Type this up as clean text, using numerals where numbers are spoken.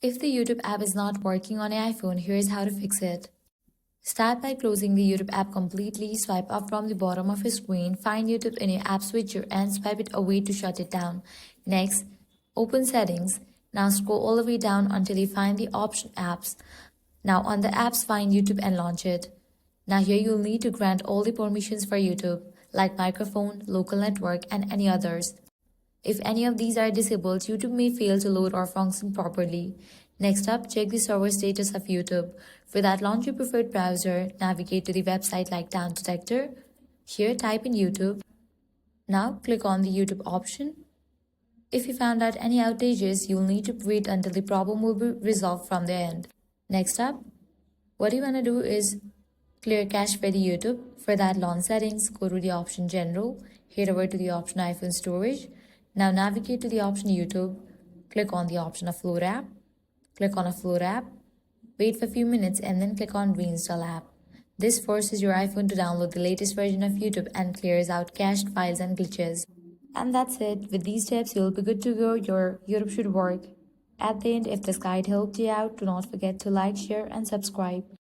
If the YouTube app is not working on your iPhone, here's how to fix it. Start by closing the YouTube app completely, swipe up from the bottom of your screen, find YouTube in your app switcher and swipe it away to shut it down. Next, open settings. Now scroll all the way down until you find the option apps. Now on the apps, find YouTube and launch it. Now here you'll need to grant all the permissions for YouTube, like microphone, local network and any others. If any of these are disabled, YouTube may fail to load or function properly. Next up, check the server status of YouTube. For that, launch your preferred browser, navigate to the website like Down Detector. Here, type in YouTube. Now, click on the YouTube option. If you found out any outages, you'll need to wait until the problem will be resolved from their end. Next up, what you want to do is clear cache for the YouTube. For that, launch settings, go to the option General, head over to the option iPhone Storage. Now navigate to the option YouTube, click on the option of Float app, click on a Float app, wait for a few minutes and then click on Reinstall app. This forces your iPhone to download the latest version of YouTube and clears out cached files and glitches. And that's it. With these steps, you'll be good to go. Your YouTube should work. At the end, if this guide helped you out, do not forget to like, share and subscribe.